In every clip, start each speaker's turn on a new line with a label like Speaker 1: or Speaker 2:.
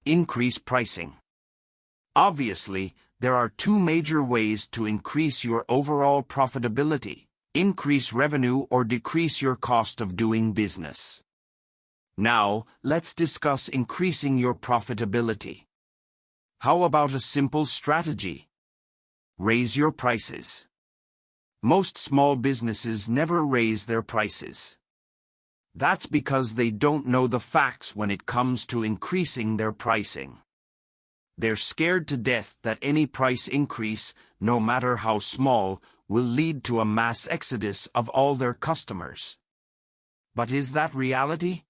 Speaker 1: Increase pricing. Obviously, there are two major ways to increase your overall profitability: increase revenue or decrease your cost of doing business. Now, let's discuss increasing your profitability. How about a simple strategy? Raise your prices. Most small businesses never raise their prices. That's because they don't know the facts when it comes to increasing their pricing. They're scared to death that any price increase, no matter how small, will lead to a mass exodus of all their customers. But is that reality?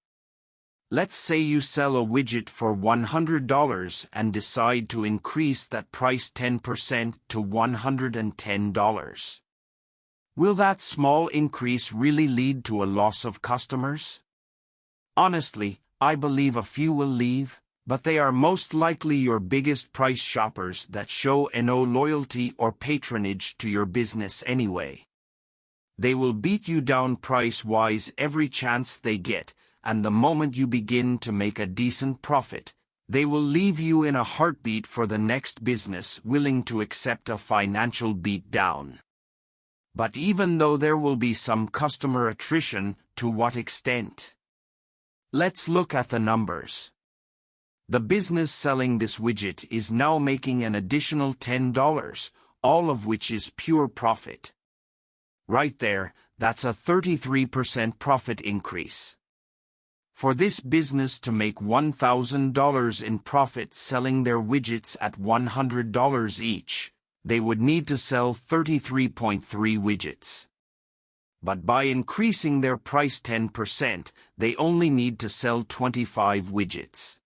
Speaker 1: Let's say you sell a widget for $100 and decide to increase that price 10% to $110. Will that small increase really lead to a loss of customers? Honestly, I believe a few will leave, but they are most likely your biggest price shoppers that show no loyalty or patronage to your business anyway. They will beat you down price-wise every chance they get, and the moment you begin to make a decent profit, they will leave you in a heartbeat for the next business willing to accept a financial beatdown. But even though there will be some customer attrition, to what extent? Let's look at the numbers. The business selling this widget is now making an additional $10, all of which is pure profit. Right there, that's a 33% profit increase. For this business to make $1,000 in profit selling their widgets at $100 each, they would need to sell 33.3 widgets. But by increasing their price 10%, they only need to sell 25 widgets.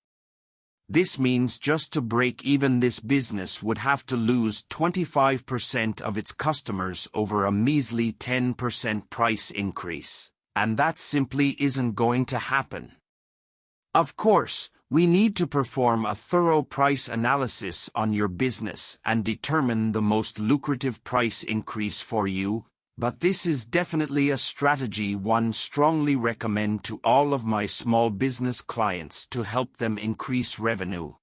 Speaker 1: This means just to break even, this business would have to lose 25% of its customers over a measly 10% price increase, and that simply isn't going to happen. Of course, we need to perform a thorough price analysis on your business and determine the most lucrative price increase for you, but this is definitely a strategy one strongly recommend to all of my small business clients to help them increase revenue.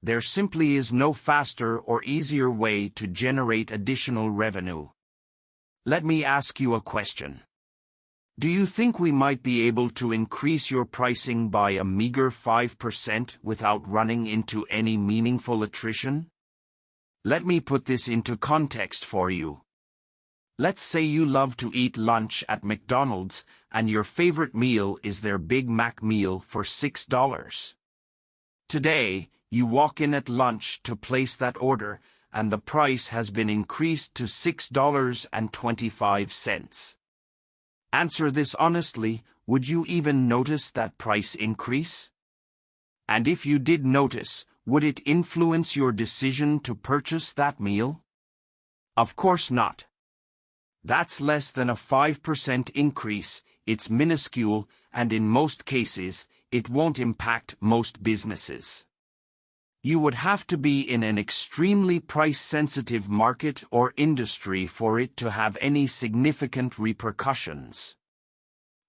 Speaker 1: There simply is no faster or easier way to generate additional revenue. Let me ask you a question. Do you think we might be able to increase your pricing by a meager 5% without running into any meaningful attrition? Let me put this into context for you. Let's say you love to eat lunch at McDonald's and your favorite meal is their Big Mac meal for $6. Today, you walk in at lunch to place that order and the price has been increased to $6.25. Answer this honestly, would you even notice that price increase? And if you did notice, would it influence your decision to purchase that meal? Of course not. That's less than a 5% increase, it's minuscule, and in most cases, it won't impact most businesses. You would have to be in an extremely price-sensitive market or industry for it to have any significant repercussions.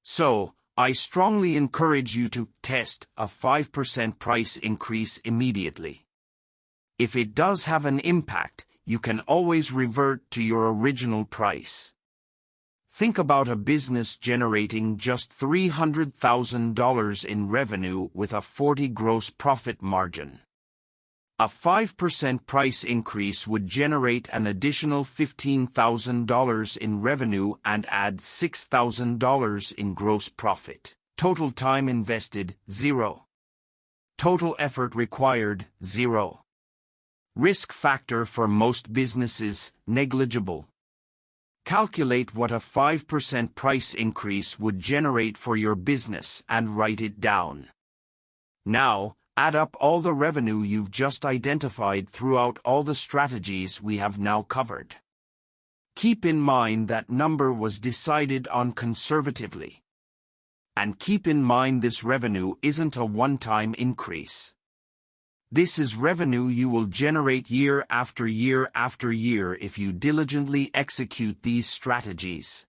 Speaker 1: So, I strongly encourage you to test a 5% price increase immediately. If it does have an impact, you can always revert to your original price. Think about a business generating just $300,000 in revenue with a 40% gross profit margin. A 5% price increase would generate an additional $15,000 in revenue and add $6,000 in gross profit. Total time invested, 0. Total effort required, 0. Risk factor for most businesses, negligible. Calculate what a 5% price increase would generate for your business and write it down. Now, add up all the revenue you've just identified throughout all the strategies we have now covered. Keep in mind that number was decided on conservatively. And keep in mind this revenue isn't a one-time increase. This is revenue you will generate year after year after year if you diligently execute these strategies.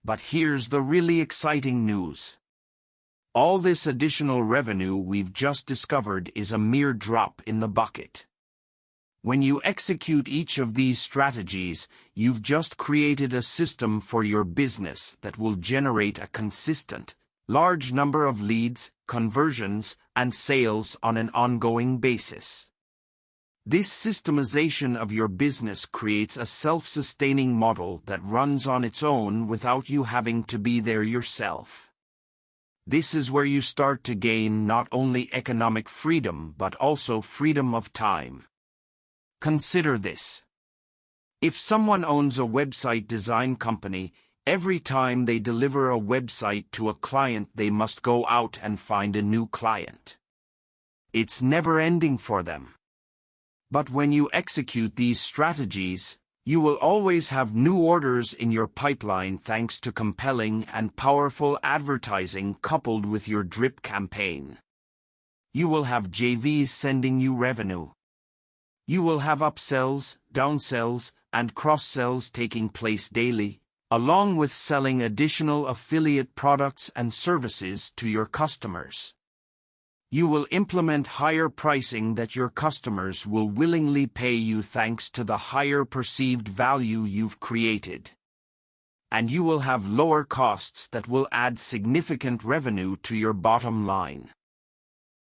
Speaker 1: But here's the really exciting news. All this additional revenue we've just discovered is a mere drop in the bucket. When you execute each of these strategies, you've just created a system for your business that will generate a consistent, large number of leads, conversions, and sales on an ongoing basis. This systemization of your business creates a self-sustaining model that runs on its own without you having to be there yourself. This is where you start to gain not only economic freedom but also freedom of time. Consider this. If someone owns a website design company, every time they deliver a website to a client, they must go out and find a new client. It's never ending for them. But when you execute these strategies, you will always have new orders in your pipeline thanks to compelling and powerful advertising coupled with your drip campaign. You will have JVs sending you revenue. You will have upsells, downsells, and cross-sells taking place daily, along with selling additional affiliate products and services to your customers. You will implement higher pricing that your customers will willingly pay you thanks to the higher perceived value you've created. And you will have lower costs that will add significant revenue to your bottom line.